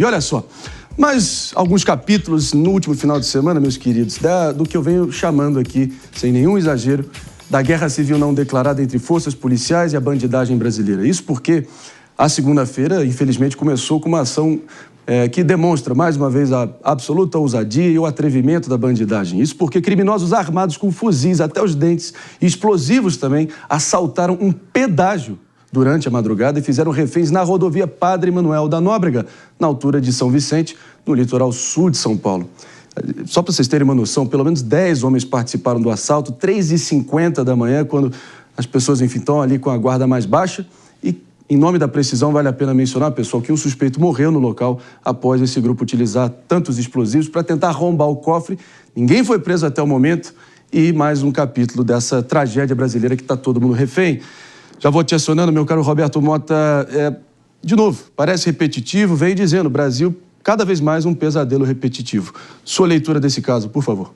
E olha só, mais alguns capítulos no último final de semana, meus queridos, do que eu venho chamando aqui, sem nenhum exagero, da guerra civil não declarada entre forças policiais e a bandidagem brasileira. Isso porque a segunda-feira, infelizmente, começou com uma ação que demonstra, mais uma vez, a absoluta ousadia e o atrevimento da bandidagem. Isso porque criminosos armados com fuzis até os dentes e explosivos também assaltaram um pedágio durante a madrugada e fizeram reféns na rodovia Padre Manuel da Nóbrega, na altura de São Vicente, no litoral sul de São Paulo. Só para vocês terem uma noção, pelo menos 10 homens participaram do assalto, 3h50 da manhã, quando as pessoas, enfim, estão ali com a guarda mais baixa. E, em nome da precisão, vale a pena mencionar, pessoal, que um suspeito morreu no local após esse grupo utilizar tantos explosivos para tentar arrombar o cofre. Ninguém foi preso até o momento e mais um capítulo dessa tragédia brasileira que está todo mundo refém. Já vou te acionando, meu caro Roberto Mota. De novo, parece repetitivo, vem dizendo, Brasil, cada vez mais um pesadelo repetitivo. Sua leitura desse caso, por favor.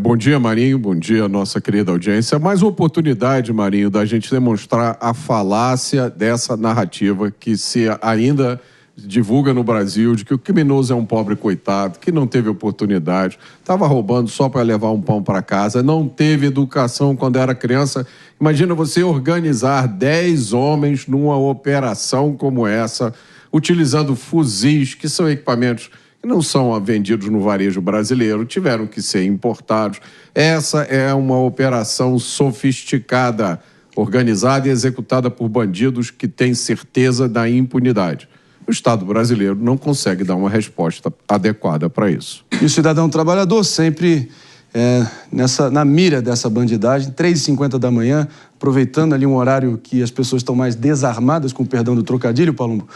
Bom dia, Marinho. Bom dia, nossa querida audiência. Mais uma oportunidade, Marinho, da gente demonstrar a falácia dessa narrativa que se ainda divulga no Brasil, de que o criminoso é um pobre coitado, que não teve oportunidade, estava roubando só para levar um pão para casa, não teve educação quando era criança. Imagina você organizar 10 homens numa operação como essa, utilizando fuzis, que são equipamentos que não são vendidos no varejo brasileiro, tiveram que ser importados. Essa é uma operação sofisticada, organizada e executada por bandidos que têm certeza da impunidade. O Estado brasileiro não consegue dar uma resposta adequada para isso. E o cidadão trabalhador sempre na mira dessa bandidagem, 3h50 da manhã, aproveitando ali um horário que as pessoas estão mais desarmadas, com o perdão do trocadilho, Palumbo.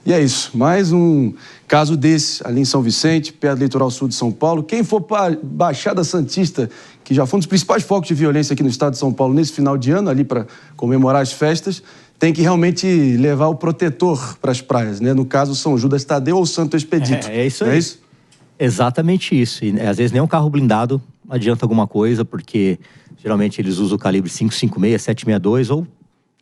E é isso, mais um caso desse ali em São Vicente, perto do litoral sul de São Paulo. Quem for para a Baixada Santista, que já foi um dos principais focos de violência aqui no estado de São Paulo nesse final de ano, ali para comemorar as festas, tem que realmente levar o protetor para as praias, né? No caso, São Judas Tadeu ou Santo Expedito. É isso aí. É isso? Exatamente isso. E, às vezes nem um carro blindado adianta alguma coisa, porque geralmente eles usam o calibre 5.56, 7.62 ou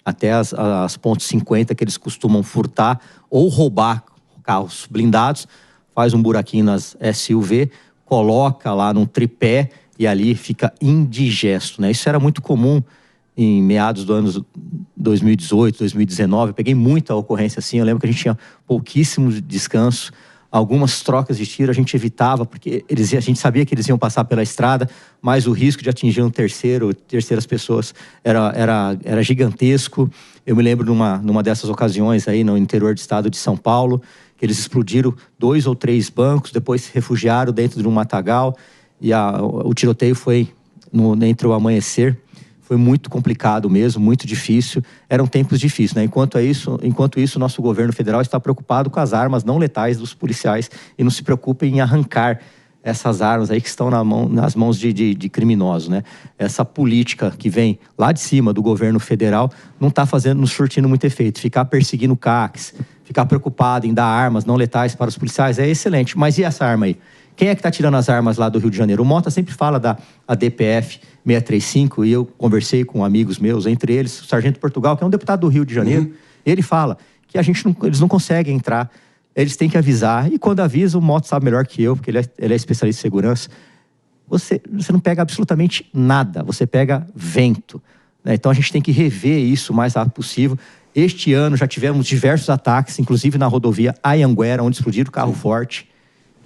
até as .50 que eles costumam furtar ou roubar carros blindados, faz um buraquinho nas SUV, coloca lá num tripé e ali fica indigesto, né? Isso era muito comum em meados do ano 2018, 2019, eu peguei muita ocorrência assim, eu lembro que a gente tinha pouquíssimo descanso, algumas trocas de tiro a gente evitava, porque a gente sabia que eles iam passar pela estrada, mas o risco de atingir terceiras pessoas era gigantesco. Eu me lembro numa dessas ocasiões aí no interior do estado de São Paulo, que eles explodiram 2 ou 3 bancos, depois se refugiaram dentro de um matagal, e o tiroteio foi entre o amanhecer. Foi muito complicado mesmo, muito difícil. Eram tempos difíceis, né? Enquanto isso, o nosso governo federal está preocupado com as armas não letais dos policiais e não se preocupa em arrancar essas armas aí que estão nas mãos de criminosos, né? Essa política que vem lá de cima do governo federal não está nos surtindo muito efeito. Ficar perseguindo CACs, ficar preocupado em dar armas não letais para os policiais é excelente. Mas e essa arma aí? Quem é que está tirando as armas lá do Rio de Janeiro? O Mota sempre fala da DPF 635 e eu conversei com amigos meus, entre eles o Sargento Portugal, que é um deputado do Rio de Janeiro. Ele fala que eles não conseguem entrar, eles têm que avisar. E quando avisa, o Mota sabe melhor que eu, porque ele é especialista em segurança. Você não pega absolutamente nada, você pega vento, né? Então a gente tem que rever isso o mais rápido possível. Este ano já tivemos diversos ataques, inclusive na rodovia Anhanguera, onde explodiram o carro forte.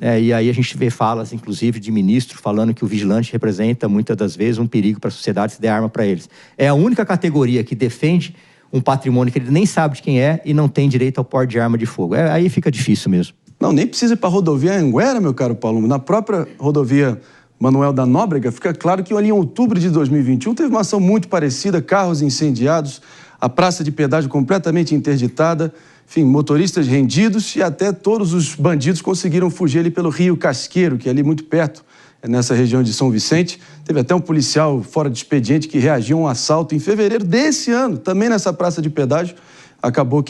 E aí a gente vê falas, inclusive, de ministro falando que o vigilante representa, muitas das vezes, um perigo para a sociedade se der arma para eles. É a única categoria que defende um patrimônio que ele nem sabe de quem é e não tem direito ao porte de arma de fogo. Aí fica difícil mesmo. Não, nem precisa ir para a rodovia Anhanguera, meu caro Paulo. Na própria rodovia Manuel da Nóbrega, fica claro que ali em outubro de 2021 teve uma ação muito parecida, carros incendiados, a praça de pedágio completamente interditada, enfim, motoristas rendidos e até todos os bandidos conseguiram fugir ali pelo Rio Casqueiro, que é ali muito perto, nessa região de São Vicente. Teve até um policial fora de expediente que reagiu a um assalto em fevereiro desse ano, também nessa praça de pedágio. Acabou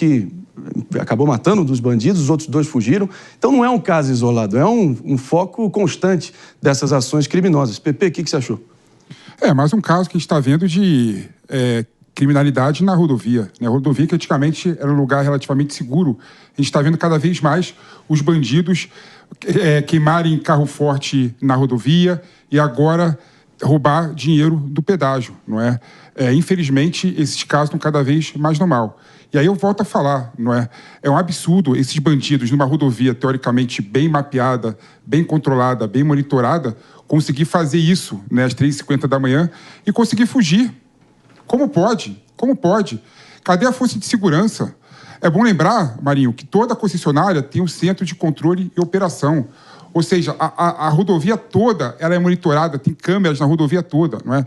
matando um dos bandidos, os outros 2 fugiram. Então não é um caso isolado, é um foco constante dessas ações criminosas. Pepe, o que você achou? Mais um caso que a gente está vendo de criminalidade na rodovia, né? A rodovia que antigamente era um lugar relativamente seguro. A gente está vendo cada vez mais os bandidos queimarem carro forte na rodovia e agora roubar dinheiro do pedágio, não é? Infelizmente, esses casos estão cada vez mais normal. E aí eu volto a falar, não é? É um absurdo esses bandidos numa rodovia teoricamente bem mapeada, bem controlada, bem monitorada, conseguir fazer isso, né, às 3h50 da manhã e conseguir fugir. Como pode? Como pode? Cadê a força de segurança? É bom lembrar, Marinho, que toda concessionária tem um centro de controle e operação. Ou seja, a rodovia toda ela é monitorada, tem câmeras na rodovia toda, não é?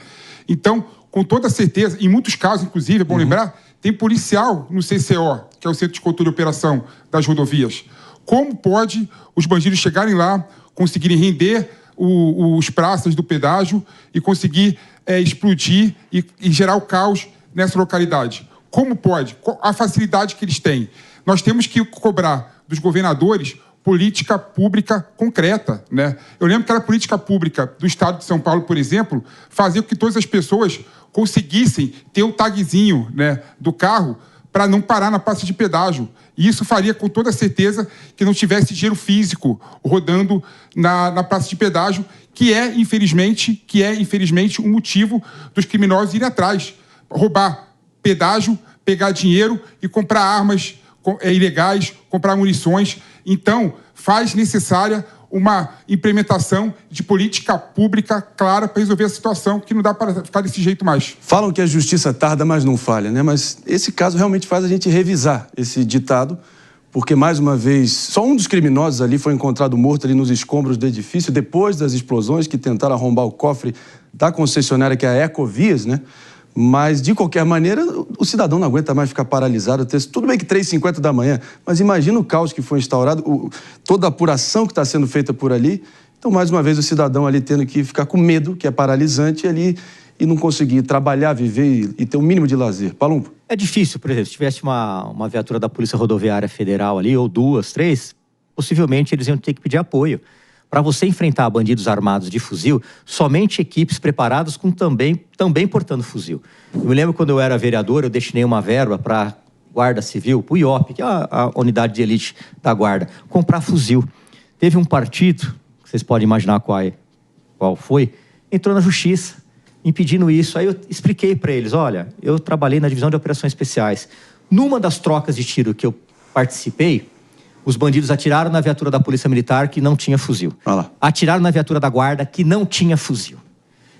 Então, com toda certeza, em muitos casos, inclusive, é bom lembrar, tem policial no CCO, que é o Centro de Controle e Operação das Rodovias. Como pode os bandidos chegarem lá, conseguirem render os praças do pedágio e conseguir explodir e gerar o caos nessa localidade? Como pode? A facilidade que eles têm. Nós temos que cobrar dos governadores política pública concreta, né? Eu lembro que era política pública do Estado de São Paulo, por exemplo, fazer com que todas as pessoas conseguissem ter o tagzinho, né, do carro para não parar na praça de pedágio. E isso faria com toda certeza que não tivesse dinheiro físico rodando na praça de pedágio, que é, infelizmente, um motivo dos criminosos irem atrás. Roubar pedágio, pegar dinheiro e comprar armas ilegais, comprar munições. Então, faz necessária uma implementação de política pública clara para resolver a situação, que não dá para ficar desse jeito mais. Falam que a justiça tarda, mas não falha, né? Mas esse caso realmente faz a gente revisar esse ditado, porque, mais uma vez, só um dos criminosos ali foi encontrado morto ali nos escombros do edifício, depois das explosões que tentaram arrombar o cofre da concessionária, que é a Ecovias, né? Mas, de qualquer maneira, o cidadão não aguenta mais ficar paralisado. Tudo bem que 3h50 da manhã, mas imagina o caos que foi instaurado, toda a apuração que está sendo feita por ali. Então, mais uma vez, o cidadão ali tendo que ficar com medo, que é paralisante, ali, e não conseguir trabalhar, viver e ter um mínimo de lazer. Palumbo. É difícil, por exemplo, se tivesse uma viatura da Polícia Rodoviária Federal ali, ou 2, 3, possivelmente eles iam ter que pedir apoio. Para você enfrentar bandidos armados de fuzil, somente equipes preparadas com também portando fuzil. Eu me lembro quando eu era vereador, eu destinei uma verba para Guarda Civil, para o IOP, que é a unidade de elite da Guarda, comprar fuzil. Teve um partido, vocês podem imaginar qual foi, entrou na justiça, impedindo isso. Aí eu expliquei para eles, olha, eu trabalhei na divisão de operações especiais. Numa das trocas de tiro que eu participei, os bandidos atiraram na viatura da Polícia Militar, que não tinha fuzil. Atiraram na viatura da Guarda, que não tinha fuzil.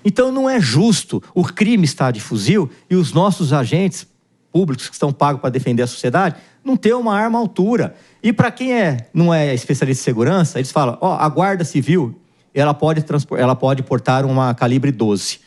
Então não é justo o crime estar de fuzil e os nossos agentes públicos que estão pagos para defender a sociedade não ter uma arma à altura. E para quem não é especialista em segurança, eles falam, a Guarda Civil, ela pode portar uma calibre 12.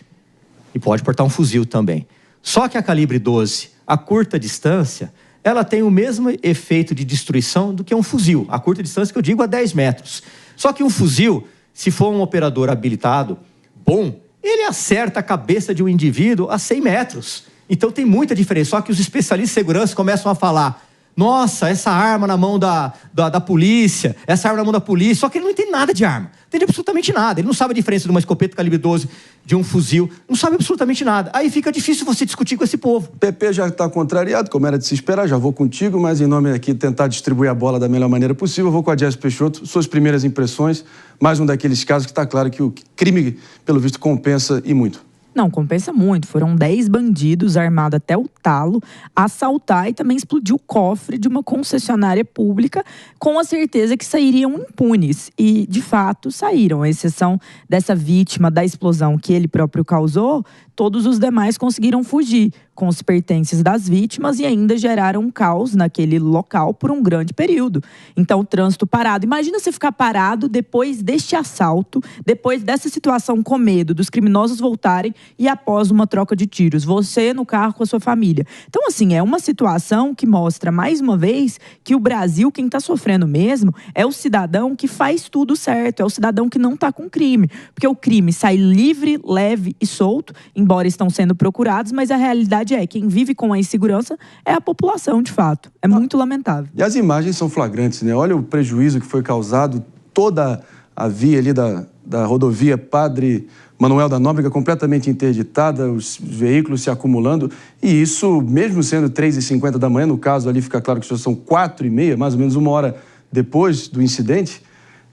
E pode portar um fuzil também. Só que a calibre 12, a curta distância, ela tem o mesmo efeito de destruição do que um fuzil. A curta distância que eu digo a 10 metros. Só que um fuzil, se for um operador habilitado, bom, ele acerta a cabeça de um indivíduo a 100 metros. Então tem muita diferença. Só que os especialistas de segurança começam a falar, nossa, essa arma na mão da polícia, essa arma na mão da polícia. Só que ele não entende nada de arma. Não entende absolutamente nada. Ele não sabe a diferença de uma escopeta calibre 12 de um fuzil. Não sabe absolutamente nada. Aí fica difícil você discutir com esse povo. O PP já está contrariado, como era de se esperar. Já vou contigo, mas em nome aqui tentar distribuir a bola da melhor maneira possível. Eu vou com a Jess Peixoto. Suas primeiras impressões. Mais um daqueles casos que está claro que o crime, pelo visto, compensa e muito. Não, compensa muito. Foram 10 bandidos armados até o talo assaltar e também explodir o cofre de uma concessionária pública com a certeza que sairiam impunes. E, de fato, saíram. À exceção dessa vítima da explosão que ele próprio causou, todos os demais conseguiram fugir com os pertences das vítimas e ainda geraram um caos naquele local por um grande período. Então, o trânsito parado. Imagina você ficar parado depois deste assalto, depois dessa situação com medo dos criminosos voltarem e após uma troca de tiros. Você no carro com a sua família. Então, assim, é uma situação que mostra, mais uma vez, que o Brasil, quem está sofrendo mesmo, é o cidadão que faz tudo certo. É o cidadão que não está com crime. Porque o crime sai livre, leve e solto, embora estão sendo procurados, mas a realidade é quem vive com a insegurança é a população, de fato. É muito lamentável. E as imagens são flagrantes, né? Olha o prejuízo que foi causado, toda a via ali da rodovia Padre Manuel da Nóbrega completamente interditada, os veículos se acumulando, e isso, mesmo sendo 3h50 da manhã, no caso ali fica claro que já são 4h30, mais ou menos 1 hora depois do incidente,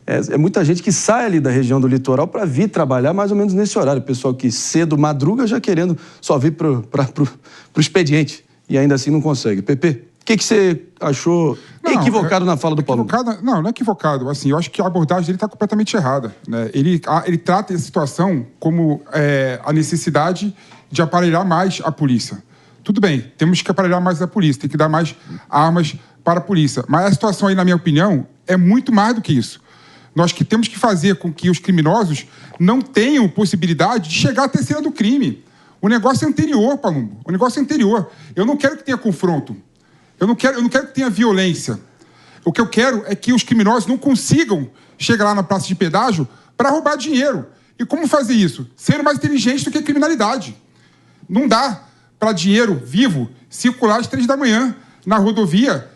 é muita gente que sai ali da região do litoral para vir trabalhar mais ou menos nesse horário. O pessoal que cedo madruga já querendo só vir para o expediente e ainda assim não consegue. Pepe, o que você achou equivocado na fala do Paulo? Não é equivocado. Assim, eu acho que a abordagem dele está completamente errada, né? Ele trata a situação como a necessidade de aparelhar mais a polícia. Tudo bem, temos que aparelhar mais a polícia, tem que dar mais armas para a polícia. Mas a situação aí, na minha opinião, é muito mais do que isso. Nós que temos que fazer com que os criminosos não tenham possibilidade de chegar à terceira do crime. O negócio é anterior, Palumbo. O negócio é anterior. Eu não quero que tenha confronto. Eu não quero que tenha violência. O que eu quero é que os criminosos não consigam chegar lá na praça de pedágio para roubar dinheiro. E como fazer isso? Sendo mais inteligente do que a criminalidade. Não dá para dinheiro vivo circular às 3 da manhã na rodovia,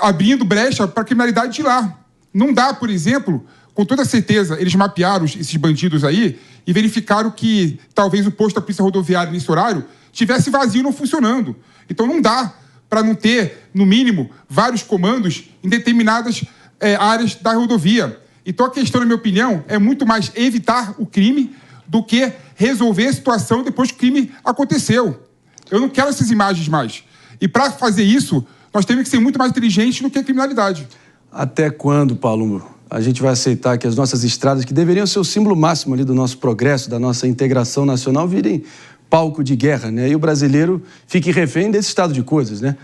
abrindo brecha para a criminalidade de lá. Não dá, por exemplo, com toda certeza, eles mapearam esses bandidos aí e verificaram que talvez o posto da Polícia Rodoviária nesse horário estivesse vazio, não funcionando. Então não dá para não ter, no mínimo, vários comandos em determinadas áreas da rodovia. Então a questão, na minha opinião, é muito mais evitar o crime do que resolver a situação depois que o crime aconteceu. Eu não quero essas imagens mais. E para fazer isso, nós temos que ser muito mais inteligentes do que a criminalidade. Até quando, Paulo, a gente vai aceitar que as nossas estradas, que deveriam ser o símbolo máximo ali do nosso progresso, da nossa integração nacional, virem palco de guerra, né? E o brasileiro fique refém desse estado de coisas, né?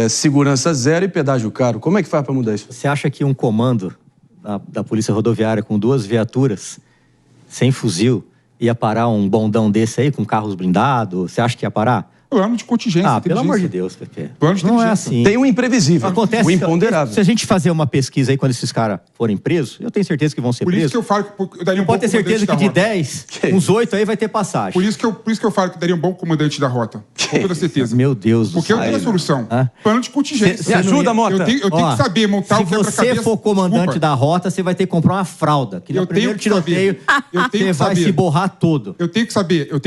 Segurança zero e pedágio caro. Como é que faz para mudar isso? Você acha que um comando da Polícia Rodoviária com 2 viaturas, sem fuzil, ia parar um bondão desse aí, com carros blindados? Você acha que ia parar? Plano de contingência. Pelo amor de Deus, Pepe. Plano de não é assim. Tem um imprevisível, acontece, o imponderável. Se a gente fazer uma pesquisa aí, quando esses caras forem presos, eu tenho certeza que vão ser presos. Por isso que eu falo que eu daria um bom pode ter certeza que de 10, uns 8 aí vai ter passagem. Por isso que eu falo que daria um bom comandante da rota. Com toda certeza. Meu Deus do céu. Porque eu tenho a solução. Plano de contingência. Você ajuda, Mota? Eu tenho que saber montar o quebra-cabeça. Se você for comandante da rota, você vai ter que comprar uma fralda. Que no primeiro tiroteio, você vai se borrar todo. Eu tenho que saber o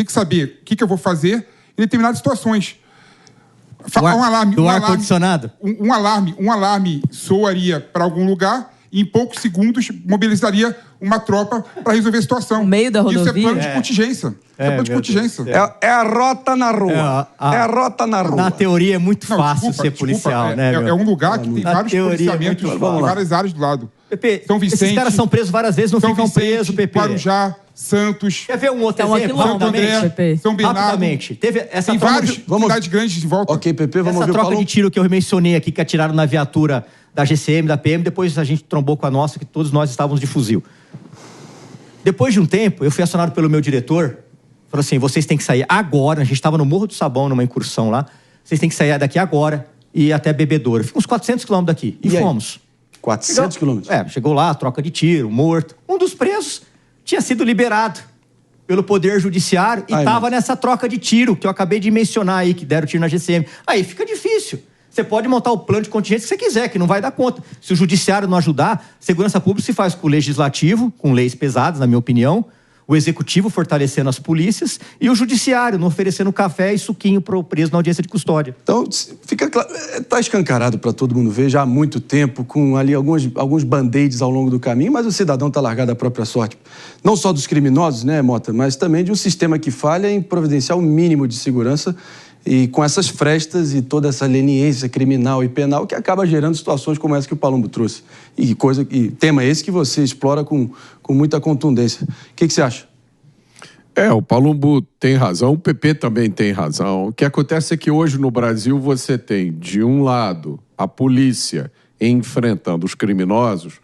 que eu vou fazer em determinadas situações. Do ar-condicionado? Um alarme soaria para algum lugar e em poucos segundos mobilizaria uma tropa para resolver a situação. No meio da rodovia? Isso é plano de contingência. É a rota na rua. É a rota na rua. Na teoria é muito fácil ser policial, né? É um lugar que tem vários policiamentos em várias áreas do lado. Pepe, São Vicente, esses caras são presos várias vezes, não ficam presos, Pepe. Guarujá, Santos. Quer ver um outro exemplo? Santo André, São Bernardo. Rapidamente. Teve essa tem várias cidades grandes de volta. Ok, Pepe, vamos essa ouvir troca de tiro que eu mencionei aqui, que atiraram na viatura da GCM, da PM, depois a gente trombou com a nossa, que todos nós estávamos de fuzil. Depois de um tempo, eu fui acionado pelo meu diretor, falou assim, vocês têm que sair agora, a gente estava no Morro do Sabão, numa incursão lá, vocês têm que sair daqui agora e ir até Bebedouro. Fica uns 400 quilômetros daqui. E fomos. 400 quilômetros? Chegou lá, troca de tiro, morto. Um dos presos tinha sido liberado pelo Poder Judiciário e estava nessa troca de tiro, que eu acabei de mencionar aí, que deram tiro na GCM. Aí fica difícil. Você pode montar o plano de contingência que você quiser, que não vai dar conta. Se o Judiciário não ajudar, segurança pública se faz com o Legislativo, com leis pesadas, na minha opinião, o Executivo fortalecendo as polícias e o Judiciário não oferecendo café e suquinho para o preso na audiência de custódia. Então, fica claro, está escancarado para todo mundo ver já há muito tempo, com ali alguns band-aids ao longo do caminho, mas o cidadão está largado à própria sorte. Não só dos criminosos, né, Mota, mas também de um sistema que falha em providenciar o mínimo de segurança e com essas frestas e toda essa leniência criminal e penal que acaba gerando situações como essa que o Palumbo trouxe. E tema esse que você explora com muita contundência. O que você acha? O Palumbo tem razão, o PP também tem razão. O que acontece é que hoje no Brasil você tem, de um lado, a polícia enfrentando os criminosos,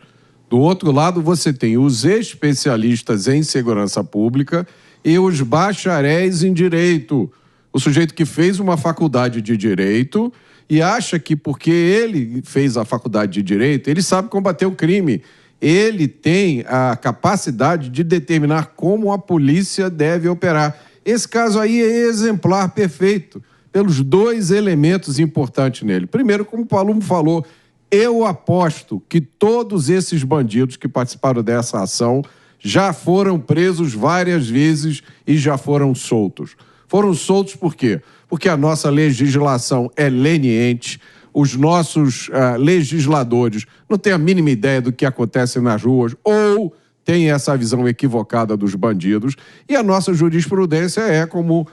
do outro lado você tem os especialistas em segurança pública e os bacharéis em direito. O sujeito que fez uma faculdade de direito e acha que porque ele fez a faculdade de direito, ele sabe combater o crime. Ele tem a capacidade de determinar como a polícia deve operar. Esse caso aí é exemplar perfeito, pelos 2 elementos importantes nele. Primeiro, como o Palumbo falou, eu aposto que todos esses bandidos que participaram dessa ação já foram presos várias vezes e já foram soltos. Foram soltos por quê? Porque a nossa legislação é leniente, os nossos legisladores não têm a mínima ideia do que acontece nas ruas ou têm essa visão equivocada dos bandidos, e a nossa jurisprudência é, como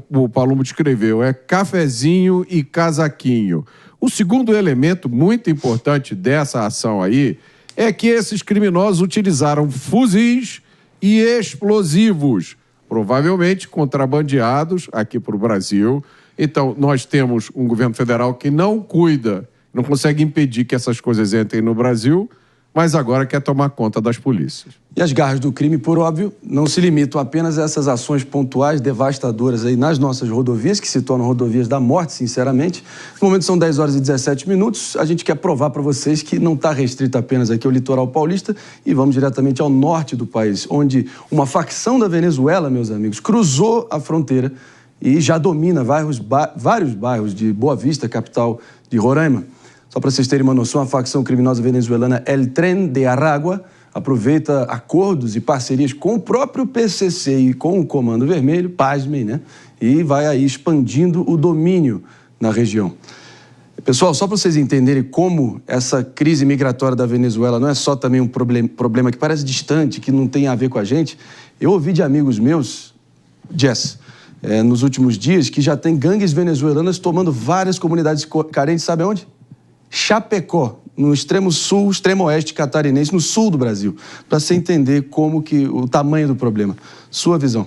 o Palumbo descreveu, é cafezinho e casaquinho. O segundo elemento muito importante dessa ação aí é que esses criminosos utilizaram fuzis e explosivos, provavelmente contrabandeados aqui para o Brasil. Então, nós temos um governo federal que não cuida, não consegue impedir que essas coisas entrem no Brasil, mas agora quer tomar conta das polícias. E as garras do crime, por óbvio, não se limitam apenas a essas ações pontuais, devastadoras aí nas nossas rodovias, que se tornam rodovias da morte, sinceramente. No momento são 10 horas e 17 minutos. A gente quer provar para vocês que não está restrito apenas aqui ao litoral paulista e vamos diretamente ao norte do país, onde uma facção da Venezuela, meus amigos, cruzou a fronteira e já domina vários bairros de Boa Vista, capital de Roraima. Só para vocês terem uma noção, a facção criminosa venezuelana El Tren de Aragua aproveita acordos e parcerias com o próprio PCC e com o Comando Vermelho, pasmem, né? E vai aí expandindo o domínio na região. Pessoal, só para vocês entenderem como essa crise migratória da Venezuela não é só também um problema que parece distante, que não tem a ver com a gente, eu ouvi de amigos meus, Jess, nos últimos dias, que já tem gangues venezuelanas tomando várias comunidades carentes, sabe onde? Chapecó, no extremo sul, extremo oeste catarinense, no sul do Brasil, para você entender como que o tamanho do problema. Sua visão.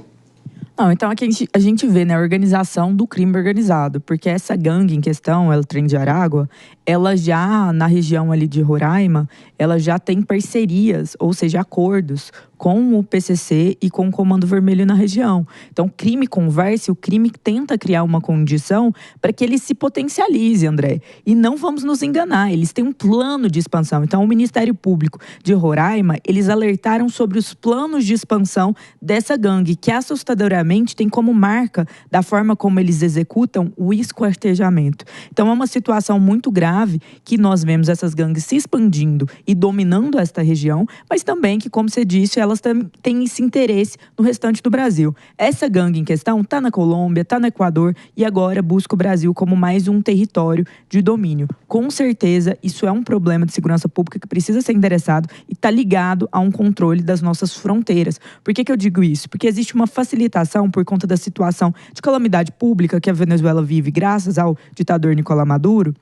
Não, então aqui a gente vê, né, a organização do crime organizado, porque essa gangue em questão, El Tren de Aragua, ela já, na região ali de Roraima, ela já tem parcerias, ou seja, acordos com o PCC e com o Comando Vermelho na região. Então, o crime conversa, o crime tenta criar uma condição para que ele se potencialize, André. E não vamos nos enganar, eles têm um plano de expansão. Então, o Ministério Público de Roraima, eles alertaram sobre os planos de expansão dessa gangue, que assustadoramente tem como marca da forma como eles executam o esquartejamento. Então, é uma situação muito grave que nós vemos essas gangues se expandindo e dominando esta região, mas também que, como você disse, elas têm esse interesse no restante do Brasil. Essa gangue em questão está na Colômbia, está no Equador e agora busca o Brasil como mais um território de domínio. Com certeza, isso é um problema de segurança pública que precisa ser endereçado e está ligado a um controle das nossas fronteiras. Por que eu digo isso? Porque existe uma facilitação por conta da situação de calamidade pública que a Venezuela vive graças ao ditador Nicolás Maduro,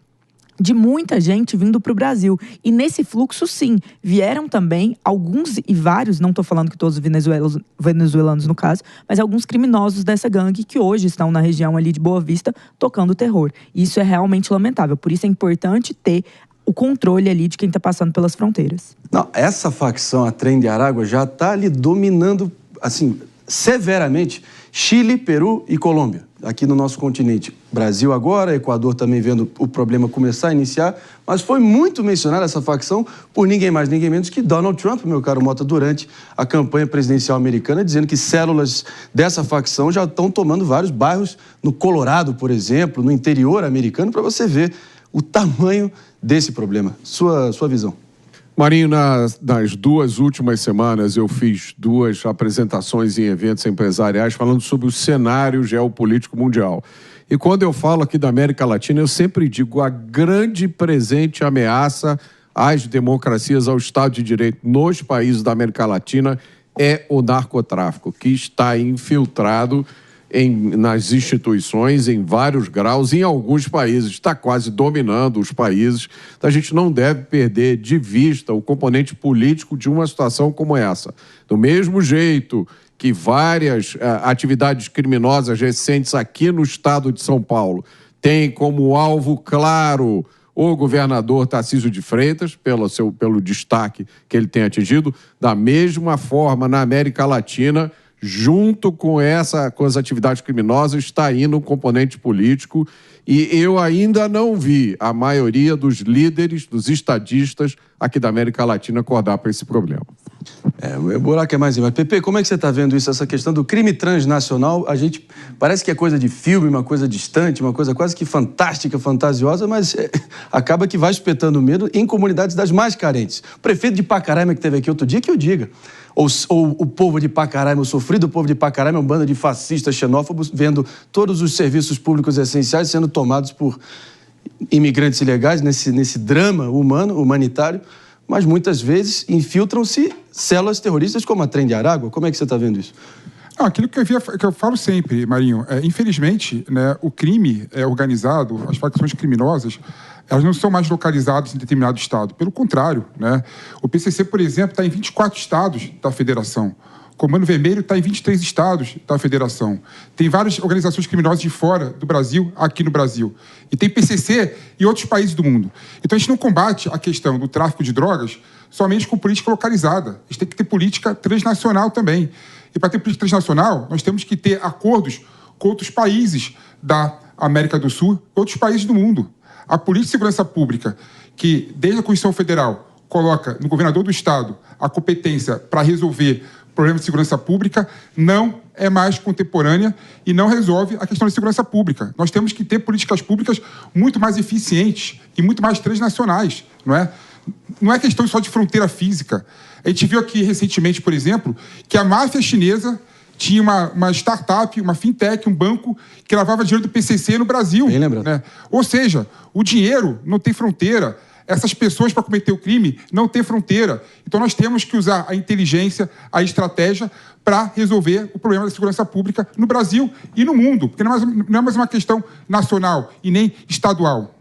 de muita gente vindo para o Brasil. E nesse fluxo, sim, vieram também alguns e vários, não estou falando que todos os venezuelanos no caso, mas alguns criminosos dessa gangue que hoje estão na região ali de Boa Vista tocando terror. E isso é realmente lamentável. Por isso é importante ter o controle ali de quem está passando pelas fronteiras. Não, essa facção, a Tren de Aragua, já está ali dominando, assim, severamente Chile, Peru e Colômbia, aqui no nosso continente. Brasil agora, Equador também vendo o problema começar a iniciar, mas foi muito mencionada essa facção por ninguém mais, ninguém menos que Donald Trump, meu caro Mota, durante a campanha presidencial americana, dizendo que células dessa facção já estão tomando vários bairros no Colorado, por exemplo, no interior americano, para você ver o tamanho desse problema. Sua visão. Marinho, nas 2 últimas semanas eu fiz 2 apresentações em eventos empresariais falando sobre o cenário geopolítico mundial. E quando eu falo aqui da América Latina, eu sempre digo a grande presente ameaça às democracias, ao Estado de Direito nos países da América Latina é o narcotráfico, que está infiltrado nas instituições, em vários graus, em alguns países, está quase dominando os países. Então, a gente não deve perder de vista o componente político de uma situação como essa. Do mesmo jeito que várias atividades criminosas recentes aqui no estado de São Paulo têm como alvo claro o governador Tarcísio de Freitas, pelo destaque que ele tem atingido, da mesma forma, na América Latina, junto com as atividades criminosas, está indo um componente político e eu ainda não vi a maioria dos líderes, dos estadistas aqui da América Latina acordar para esse problema. O buraco é mais embaixo. Pepe, como é que você está vendo isso, essa questão do crime transnacional? A gente parece que é coisa de filme, uma coisa distante, uma coisa quase que fantástica, fantasiosa, mas acaba que vai espetando medo em comunidades das mais carentes. O prefeito de Pacaraima que teve aqui outro dia, que eu diga. Ou o povo de Pacaraima, o sofrido povo de Pacaraima, é uma banda de fascistas xenófobos, vendo todos os serviços públicos essenciais sendo tomados por imigrantes ilegais nesse drama humanitário. Mas muitas vezes infiltram-se células terroristas como a Trem de Aragua. Como é que você está vendo isso? Aquilo que eu falo sempre, Marinho, infelizmente, né, o crime organizado, as facções criminosas, elas não são mais localizadas em determinado estado. Pelo contrário, né? O PCC, por exemplo, está em 24 estados da federação. O Comando Vermelho está em 23 estados da federação. Tem várias organizações criminosas de fora do Brasil, aqui no Brasil. E tem PCC em outros países do mundo. Então, a gente não combate a questão do tráfico de drogas somente com política localizada. A gente tem que ter política transnacional também. E para ter política transnacional, nós temos que ter acordos com outros países da América do Sul e outros países do mundo. A política de segurança pública, que desde a Constituição Federal coloca no governador do estado a competência para resolver problemas de segurança pública, não é mais contemporânea e não resolve a questão da segurança pública. Nós temos que ter políticas públicas muito mais eficientes e muito mais transnacionais, não é? Não é questão só de fronteira física. A gente viu aqui recentemente, por exemplo, que a máfia chinesa tinha uma startup, uma fintech, um banco que lavava dinheiro do PCC no Brasil. Bem lembrado. Né? Ou seja, o dinheiro não tem fronteira. Essas pessoas, para cometer o crime, não têm fronteira. Então, nós temos que usar a inteligência, a estratégia para resolver o problema da segurança pública no Brasil e no mundo. Porque não é mais uma questão nacional e nem estadual.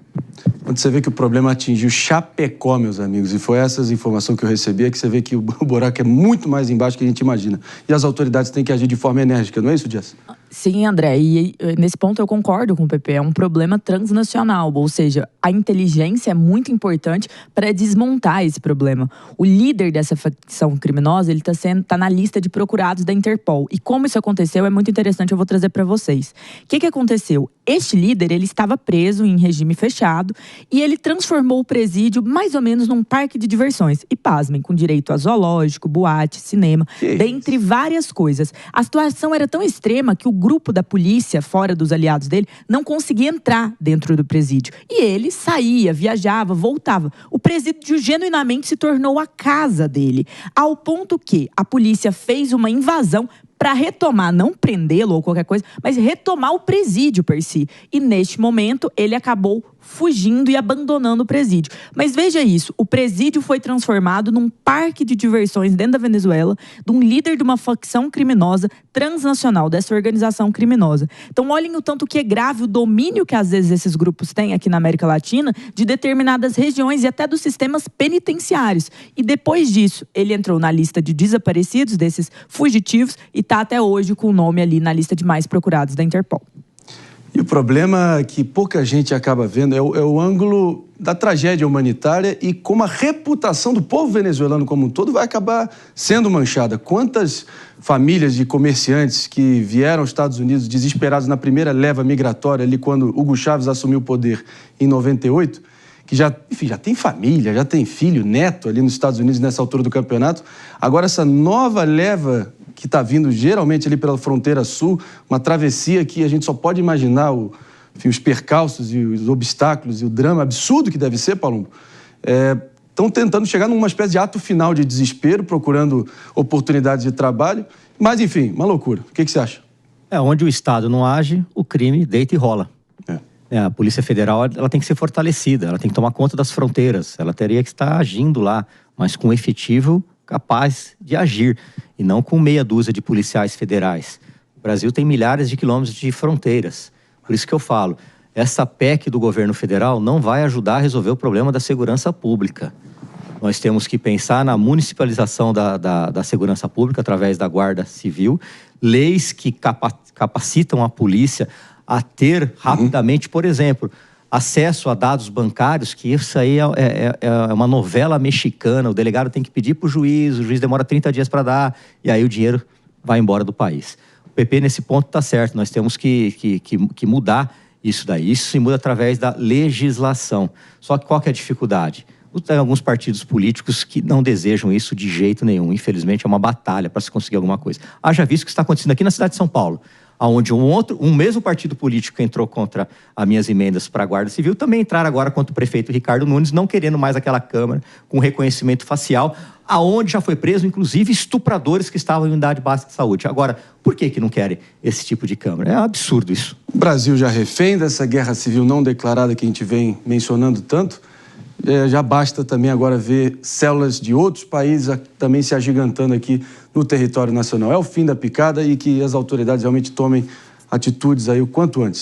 Quando você vê que o problema atingiu Chapecó, meus amigos, e foi essas informações que eu recebi, é que você vê que o buraco é muito mais embaixo do que a gente imagina. E as autoridades têm que agir de forma enérgica, não é isso, Jess? Sim, André, e nesse ponto eu concordo com o PP, é um problema transnacional, ou seja, a inteligência é muito importante para desmontar esse problema. O líder dessa facção criminosa, ele tá na lista de procurados da Interpol, e como isso aconteceu é muito interessante, eu vou trazer para vocês. O que aconteceu? Este líder, ele estava preso em regime fechado e ele transformou o presídio mais ou menos num parque de diversões. E pasmem, com direito a zoológico, boate, cinema, dentre várias coisas. A situação era tão extrema que o grupo da polícia, fora dos aliados dele, não conseguia entrar dentro do presídio. E ele saía, viajava, voltava. O presídio genuinamente se tornou a casa dele. Ao ponto que a polícia fez uma invasão para retomar, não prendê-lo ou qualquer coisa, mas retomar o presídio per si. E neste momento, ele acabou fugindo e abandonando o presídio. Mas veja isso, o presídio foi transformado num parque de diversões dentro da Venezuela, de um líder de uma facção criminosa transnacional, dessa organização criminosa. Então olhem o tanto que é grave o domínio que às vezes esses grupos têm aqui na América Latina de determinadas regiões e até dos sistemas penitenciários. E depois disso, ele entrou na lista de desaparecidos, desses fugitivos, e está até hoje com o nome ali na lista de mais procurados da Interpol. E o problema que pouca gente acaba vendo é o ângulo da tragédia humanitária e como a reputação do povo venezuelano como um todo vai acabar sendo manchada. Quantas famílias de comerciantes que vieram aos Estados Unidos desesperados na primeira leva migratória, ali quando Hugo Chávez assumiu o poder em 98, que já tem família, já tem filho, neto ali nos Estados Unidos nessa altura do campeonato. Agora essa nova leva que está vindo geralmente ali pela fronteira sul, uma travessia que a gente só pode imaginar os percalços e os obstáculos e o drama absurdo que deve ser, Palumbo. Estão tentando chegar numa espécie de ato final de desespero, procurando oportunidades de trabalho. Mas, enfim, uma loucura. O que você acha? Onde o Estado não age, o crime deita e rola. A Polícia Federal ela tem que ser fortalecida, ela tem que tomar conta das fronteiras, ela teria que estar agindo lá, mas com efetivo capaz de agir, e não com meia dúzia de policiais federais. O Brasil tem milhares de quilômetros de fronteiras. Por isso que eu falo, essa PEC do governo federal não vai ajudar a resolver o problema da segurança pública. Nós temos que pensar na municipalização da segurança pública através da Guarda Civil, leis que capacitam a polícia a ter rapidamente, por exemplo, acesso a dados bancários, que isso aí é uma novela mexicana. O delegado tem que pedir para o juiz demora 30 dias para dar, e aí o dinheiro vai embora do país. O PP, nesse ponto, está certo. Nós temos que mudar isso daí. Isso se muda através da legislação. Só que qual que é a dificuldade? Tem alguns partidos políticos que não desejam isso de jeito nenhum. Infelizmente, é uma batalha para se conseguir alguma coisa. Haja visto o que está acontecendo aqui na cidade de São Paulo, onde um mesmo partido político que entrou contra as minhas emendas para a Guarda Civil também entraram agora contra o prefeito Ricardo Nunes, não querendo mais aquela Câmara com reconhecimento facial, aonde já foi preso, inclusive, estupradores que estavam em unidade básica de saúde. Agora, por que não querem esse tipo de Câmara? É um absurdo isso. O Brasil já refém dessa guerra civil não declarada que a gente vem mencionando tanto. Já basta também agora ver células de outros países também se agigantando aqui no território nacional. É o fim da picada e que as autoridades realmente tomem atitudes aí o quanto antes.